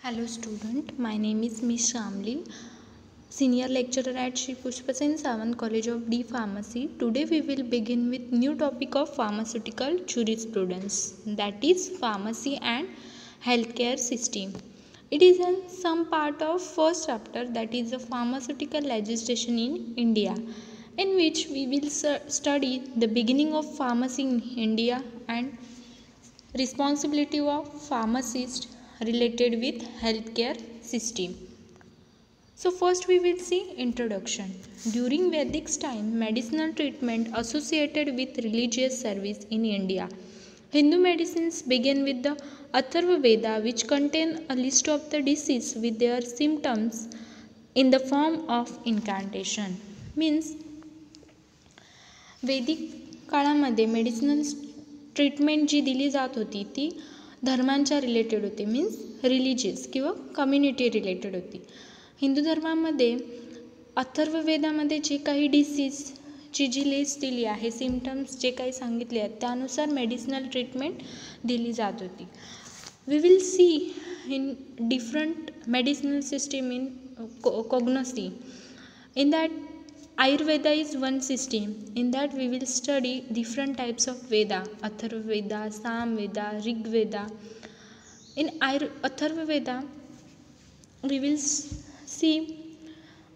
Hello student, my name is Miss Shamli, senior lecturer at Shri Pushpa Sen Sawant College of D Pharmacy. Today we will begin with new topic of pharmaceutical jurisprudence, that is pharmacy and healthcare system. It is some part of first chapter, that is the pharmaceutical legislation in India, in which we will study the beginning of pharmacy in India and responsibility of pharmacist related with healthcare system. So first we will see introduction. During Vedic time, medicinal treatment associated with religious service in India. Hindu medicines begin with the Atharva Veda, which contain a list of the diseases with their symptoms in the form of incantation. Means वैदिक काळामध्ये medicinal treatment जी दिली जात होती ती धर्मांच्या related होती, means religious किंवा community related होती. हिंदू धर्मामध्ये अथर्ववेदामध्ये जे काही डिसीजची जी लिस्ट दिली आहे, सिम्टम्स जे काही सांगितले आहेत त्यानुसार मेडिसिनल ट्रीटमेंट दिली जात होती. We will see in different medicinal system in कोग्नोसी. In that, Ayurveda is one system. In that we will study different types of Veda, Atharva Veda, Sam Veda, Rig Veda. In Atharva Veda, we will see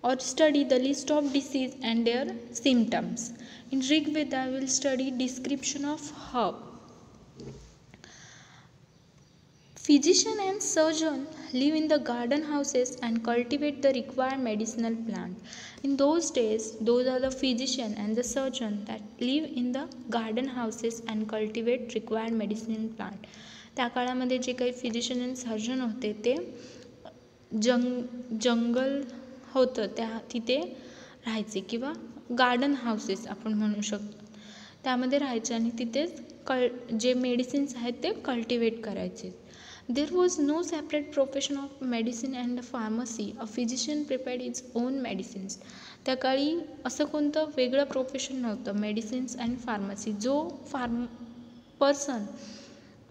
or study the list of disease and their symptoms. In Rig Veda, we will study description of herb. Physician and surgeon live in the garden houses and cultivate the required medicinal plant. In those days, those are the physician and the surgeon that live in the garden houses and cultivate required medicinal plant. त्या काळामध्ये जे काही physician आणि surgeon होते ते जंगल होतं त्या तिथे राहायचे किंवा गार्डन हाऊसेस आपण म्हणू शकतो, त्यामध्ये राहायचे आणि तिथेच जे मेडिसिन्स आहेत ते कल्टिवेट करायचे. There was no separate profession of medicine and pharmacy. A physician prepared its own medicines. त्या काळी असं कोणतं वेगळं प्रोफेशन नव्हतं मेडिसिन्स अँड फार्मसी. जो पर्सन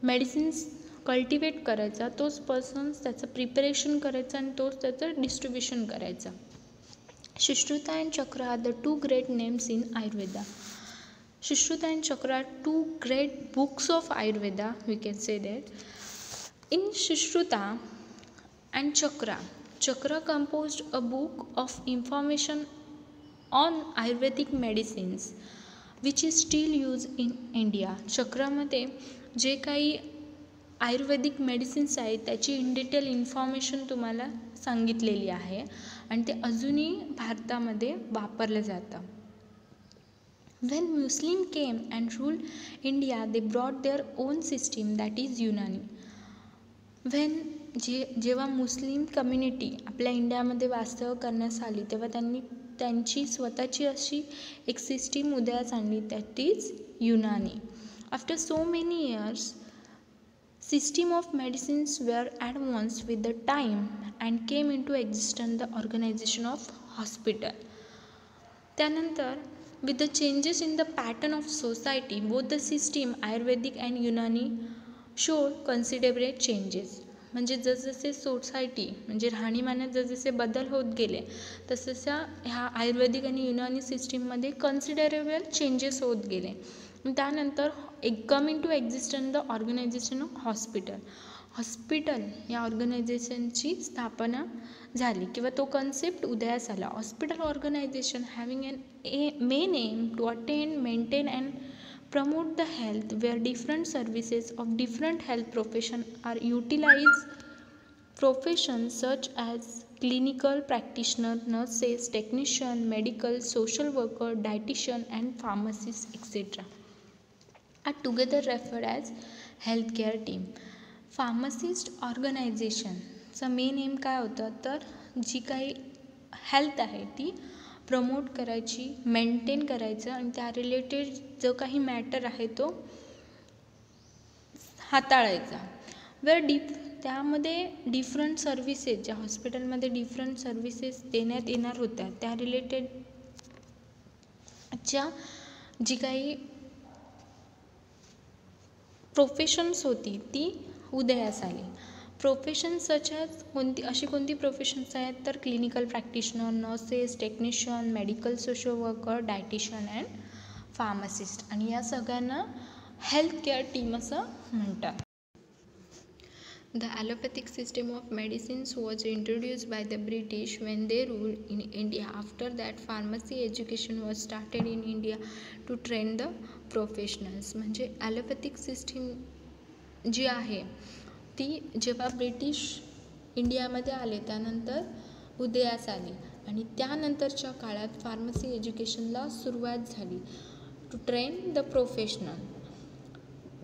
मेडिसिन्स कल्टिवेट करायचा तोच पर्सन्स त्याचं प्रिपरेशन करायचं आणि तोच त्याचं डिस्ट्रीब्युशन करायचा. Sushruta and Chakra are the two great names in Ayurveda. Sushruta and Chakra are two great books of Ayurveda, we can say that. In Sushruta and Chakra composed a book of information on Ayurvedic medicines which is still used in India. चक्रामध्ये जे काही आयुर्वेदिक medicines आहेत त्याची in detail information तुम्हाला सांगितलेली आहे आणि ते अजूनही भारतामध्ये वापरलं जातं. When Muslim came and ruled India, they brought their own system, that is Unani. जेव्हा मुस्लिम कम्युनिटी आपल्या इंडियामध्ये वास्तव्य करण्यास आली तेव्हा त्यांनी त्यांची स्वतःची अशी एक सिस्टीम उदयास आणली, that is Unani. After so many years system of medicines were advance with the time and came into existence the organisation of hospital. त्यानंतर with the changes in the pattern of society, both the system Ayurvedic and Unani showed considerable changes. म्हणजे जसजसे society म्हणजे राहणीमानात जसजसे बदल होत गेले तसतशा ह्या आयुर्वेदिक आणि युनानी सिस्टीममध्ये कन्सिडरेबल चेंजेस होत गेले. त्यानंतर come into existence the organisation of hospital या ऑर्गनायझेशनची स्थापना झाली किंवा तो कन्सेप्ट उदयास आला. Hospital organization having an main aim to attain, maintain and promote the health where different services of different health profession are utilized. Professions such as clinical practitioner, nurses, technician, medical, social worker, dietitian and pharmacists etc. are together referred as healthcare team. Pharmacist ऑर्गनायझेशनचा main aim काय होतं तर जी काही health आहे ती promote करायची, maintain करायचं आणि त्या रिलेटेड जो काही मॅटर आहे तो हाताळायचा. त्यामध्ये डिफरंट सर्विसेस ज्या हॉस्पिटलमध्ये डिफरंट सर्विसेस देण्यात येणार होत्या त्या रिलेटेडच्या जी काही प्रोफेशन्स होती ती उदयास आली. प्रोफेशन सच ॲज कोणती प्रोफेशन्स आहेत तर clinical practitioner, nurses, technician, medical social worker, dietitian and pharmacist, आणि या सगळ्यांना हेल्थ केअर टीम असं म्हणतात. The allopathic system of medicines was introduced by the British when they ruled in India. After that, pharmacy education was started in India to train the professionals. म्हणजे allopathic system जी आहे ती जेव्हा British इंडियामध्ये आले त्यानंतर उदयास आली, आणि त्यानंतरच्या काळात फार्मसी एज्युकेशनला सुरुवात झाली to train the professional.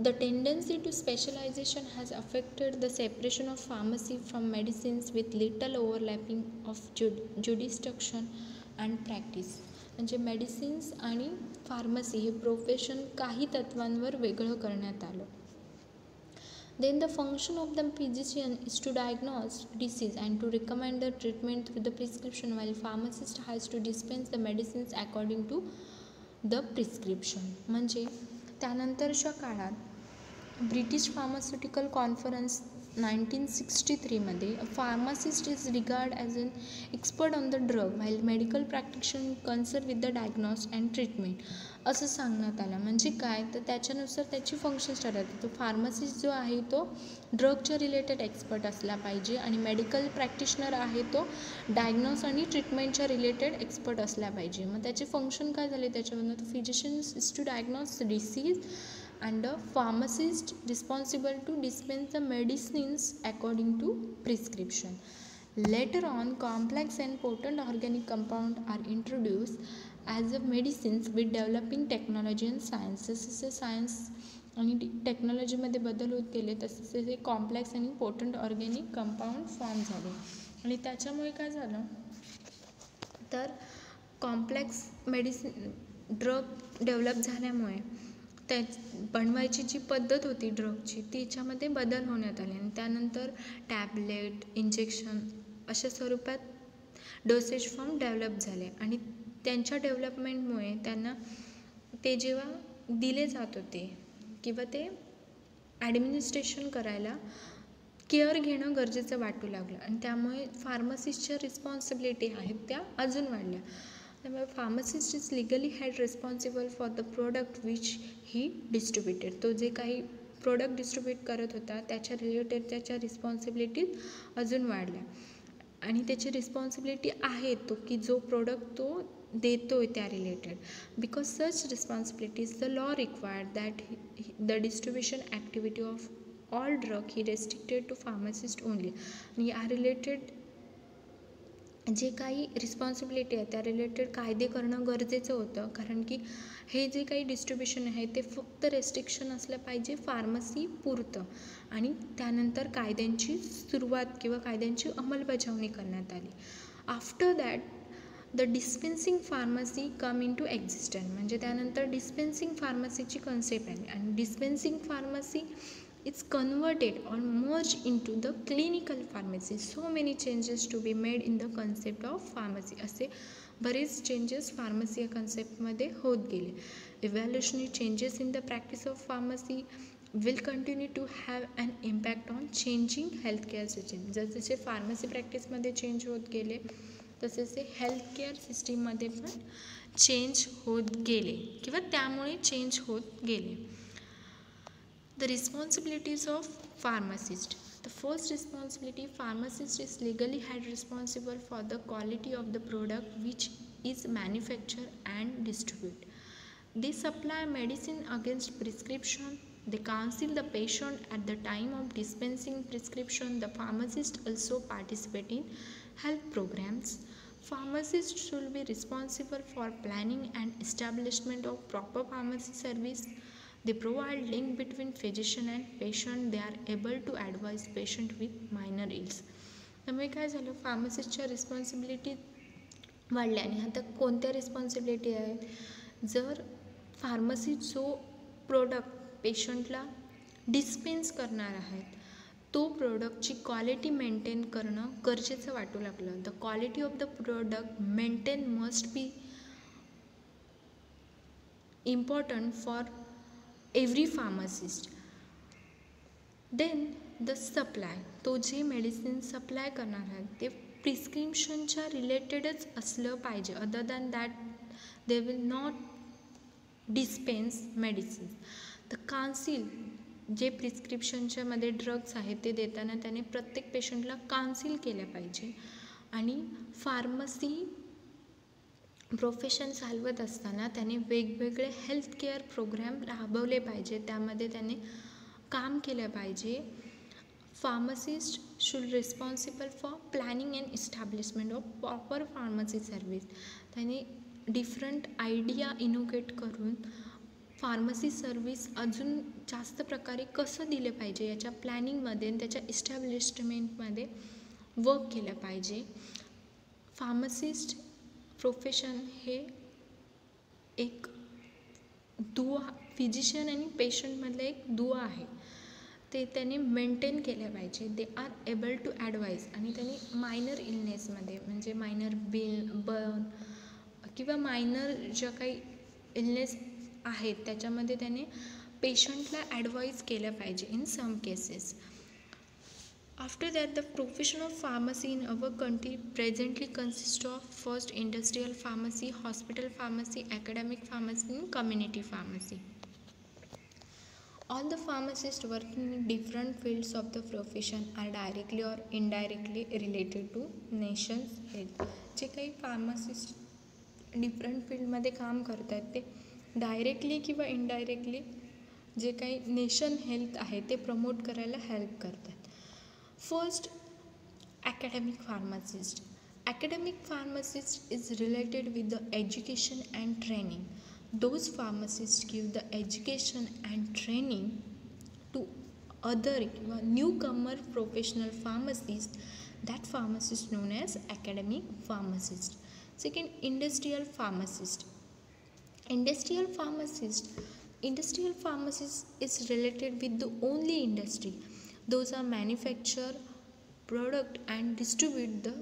The tendency to specialization has affected the separation of pharmacy from medicines with little overlapping of jurisdiction and practice. म्हणजे मेडिसिन्स आणि फार्मसी हे प्रोफेशन काही तत्वांवर वेगळं करण्यात आलं. Then the function of the physician is to diagnose disease and to recommend the treatment through the prescription, while pharmacist has to dispense the medicines according to the prescription. म्हणजे त्यानंतरच्या काळात British pharmaceutical conference 1963मध्ये pharmacist is regard as an expert on the drug while medical practitioner concern with the diagnosis and treatment असं सांगण्यात आलं. म्हणजे काय तर त्याच्यानुसार त्याची फंक्शन्स ठरवतात. तो फार्मासिस्ट जो आहे तो ड्रगच्या रिलेटेड एक्सपर्ट असला पाहिजे, आणि मेडिकल प्रॅक्टिशनर आहे तो डायग्नॉस आणि ट्रीटमेंटच्या रिलेटेड एक्सपर्ट असला पाहिजे. मग त्याचे फंक्शन काय झाले त्याच्यामधून, तर physicians is to diagnose disease and a pharmacist responsible to dispense the medicines according to prescription. Later on, complex and potent organic compounds are introduced as a medicines with developing technology and science. जसे science आणि टेक्नॉलॉजीमध्ये बदल होत गेले तसे हे complex आणि पोटंट organic compound form झाले, आणि त्याच्यामुळे काय झालं तर कॉम्प्लेक्स मेडिसिन ड्रग डेव्हलप झाल्यामुळे त्या बनवायची जी पद्धत होती ड्रगची तिच्यामध्ये बदल होण्यात आले, आणि त्यानंतर टॅबलेट, इंजेक्शन अशा स्वरूपात डोसेज फॉर्म डेव्हलप झाले, आणि त्यांच्या डेव्हलपमेंटमुळे त्यांना ते जेव्हा दिले जात होते किंवा ते ॲडमिनिस्ट्रेशन करायला केअर घेणं गरजेचं वाटू लागलं, आणि त्यामुळे फार्मसिस्टच्या रिस्पॉन्सिबिलिटी आहेत त्या अजून वाढल्या. त्यामुळे pharmacist is legally had responsible for the product which he distributed. तो जे काही प्रोडक्ट डिस्ट्रीब्यूट करत होता त्याच्या रिलेटेड त्याच्या रिस्पॉन्सिबिलिटीज अजून वाढल्या, आणि त्याची रिस्पॉन्सिबिलिटी आहे तो की जो प्रोडक्ट तो देतो आहे त्या related. Because such responsibilities the law required that the distribution activity of all drug he restricted to pharmacist only. आणि या रिलेटेड जे काही रिस्पॉन्सिबिलिटी आहे त्या रिलेटेड कायदे करणं गरजेचं होतं, कारण की हे जे काही डिस्ट्रीब्युशन आहे ते फक्त रेस्ट्रिक्शन असलं पाहिजे फार्मसी पुरतं, आणि त्यानंतर कायद्यांची सुरुवात किंवा कायद्यांची अंमलबजावणी करण्यात आली. After that the dispensing pharmacy come into existence. म्हणजे त्यानंतर डिस्पेन्सिंग फार्मसीची कन्सेप्ट आली, आणि dispensing pharmacy it's converted or merged into the clinical pharmacy. So many changes to be made in the concept of pharmacy. असे बरेच changes pharmacy या कन्सेप्टमध्ये होत गेले. Evolutionary changes in the practice of pharmacy will continue to have an impact on changing healthcare system. जसे pharmacy प्रॅक्टिसमध्ये change होत गेले तसेच ते हेल्थकेअर सिस्टीममध्ये पण चेंज होत गेले किंवा त्यामुळे चेंज होत गेले. The responsibilities of pharmacist. The first responsibility, pharmacist is legally held responsible for the quality of the product which is manufactured and distributed. They supply medicine against prescription. They counsel the patient at the time of dispensing prescription. The pharmacist also participate in health programs. Pharmacists should be responsible for planning and establishment of proper pharmacy service. They provide link between physician and patient. They are able to advise patient with minor ills. त्यामुळे काय झालं फार्मसिस्टच्या responsibility वाढल्या, आणि आता कोणत्या responsibility आहेत, जर pharmacy जो प्रोडक्ट पेशंटला डिस्पेन्स करणार आहेत तो प्रोडक्टची क्वालिटी मेंटेन करणं गरजेचं वाटू लागलं. The quality of the product maintain must be important for every pharmacist. Then the supply, तो जे मेडिसिन सप्लाय करणार आहे ते प्रिस्क्रिप्शनच्या रिलेटेडच असलं पाहिजे. Other than that they will not dispense medicine. The council, जे प्रिस्क्रिप्शनच्या मध्ये ड्रग्स आहेत ते देताना त्याने प्रत्येक पेशंटला काउन्सिल केलं पाहिजे. आणि फार्मसी प्रोफेशन चालवत असताना त्याने वेगवेगळे हेल्थकेअर प्रोग्राम राबवले पाहिजे, त्यामध्ये त्याने काम केलं पाहिजे. Pharmacist should responsible for planning and establishment of proper pharmacy service. त्याने डिफरंट आयडिया इनोव्हेट करून फार्मसी सर्व्हिस अजून जास्त प्रकारे कसं दिलं पाहिजे याच्या प्लॅनिंगमध्ये आणि त्याच्या इस्टॅब्लिशमेंटमध्ये वर्क केलं पाहिजे. फार्मसिस्ट प्रोफेशन हे एक दुवा, फिजिशियन आणि पेशंटमधलं एक दुवा आहे, ते त्याने मेंटेन केलं पाहिजे. They are able to advise. आणि त्याने मायनर इलनेसमध्ये म्हणजे मायनर बर्न किंवा मायनर ज्या काही इलनेस आहेत त्याच्यामध्ये त्याने पेशंटला ॲडवाईज केलं पाहिजे in some cases. After that, the profession of pharmacy in our country presently consists of first industrial pharmacy, hospital pharmacy, academic pharmacy, and community pharmacy. All the pharmacists working in different fields of the profession are directly or indirectly related to nation's health. जे काही pharmacist different फील्डमध्ये काम करतात ते directly किंवा indirectly जे काही nation health आहे ते प्रमोट करायला हेल्प करतात. First, academic pharmacist. Academic pharmacist is related with the education and training. Those pharmacists give the education and training to other newcomer professional pharmacists. That pharmacist known as academic pharmacist. Second, industrial pharmacist. Industrial pharmacist is related with the only industry. Those are manufacture product and distribute the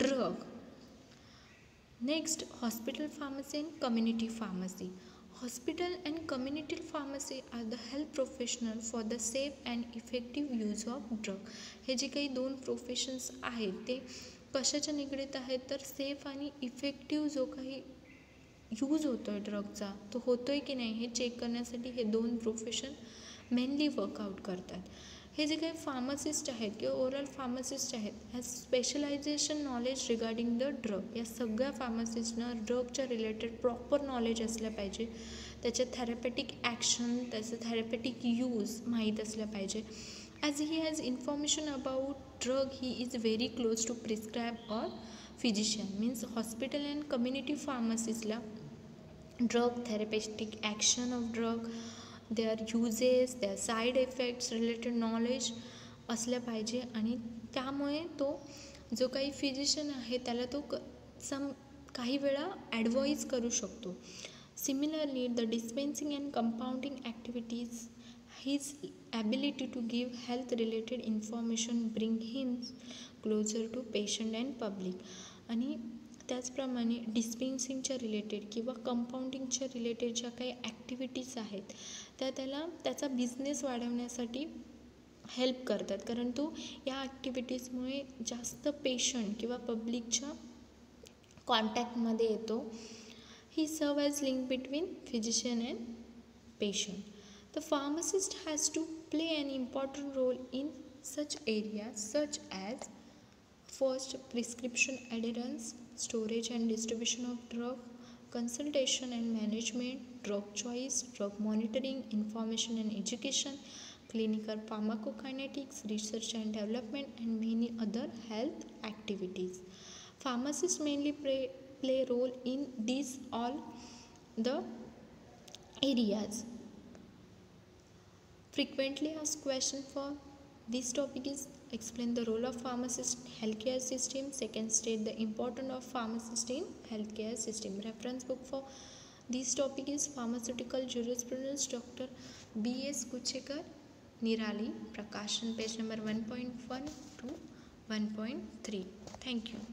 drug. Next, hospital pharmacy and community pharmacy. Hospital and community pharmacy are the health professional for the safe and effective use of drug. हे जे काही दोन professions आहेत ते कशाच्या निगडीत आहेत तर सेफ आणि इफेक्टिव्ह जो काही यूज होतो आहे ड्रगचा तो होतो आहे की नाही हे चेक करण्यासाठी हे दोन प्रोफेशन मेनली वर्कआउट करतात. हे जे काही फार्मासिस्ट आहेत किंवा ओरल फार्मासिस्ट आहेत ह्या specialisation knowledge regarding the drug. या सगळ्या फार्मासिस्टनं ड्रगच्या रिलेटेड प्रॉपर नॉलेज असलं पाहिजे, त्याचे थेरपॅटिक ॲक्शन, त्याचं थेरपॅटिक यूज माहीत असलं पाहिजे. As he has information about drug he is very close to prescribe or physician. Means hospital and community फार्मसीजला drug, therapeutic action of drug, their uses, their side effects related knowledge असलं पाहिजे. आणि त्यामुळे तो जो काही फिजिशियन आहे त्याला तो काही वेळा ॲडवाईज करू शकतो. Similarly the dispensing and compounding activities, his ability to give health related information bring him closer to patient and public. आणि त्याचप्रमाणे डिस्पेन्सिंगच्या रिलेटेड किंवा कंपाऊंडिंगच्या रिलेटेड ज्या काही ॲक्टिव्हिटीज आहेत त्या त्याला त्याचा बिझनेस वाढवण्यासाठी हेल्प करतात, कारण तो या ॲक्टिव्हिटीजमुळे जास्त पेशंट किंवा पब्लिकच्या कॉन्टॅक्टमध्ये येतो. ही सर्व as link between physician and patient. The pharmacist has to play an important role in such areas such as first, prescription adherence, storage and distribution of drug, consultation and management, drug choice, drug monitoring, information and education, clinical pharmacokinetics, research and development, and many other health activities. Pharmacists mainly play role in these all the areas. Frequently asked question for this topic is explain the role of pharmacist in healthcare system. Second, state the importance of pharmacist in healthcare system. Reference book for this topic is Pharmaceutical Jurisprudence, Dr. B.S. Kuchekar, Nirali, Prakashan, page number 1.1 to 1.3. Thank you.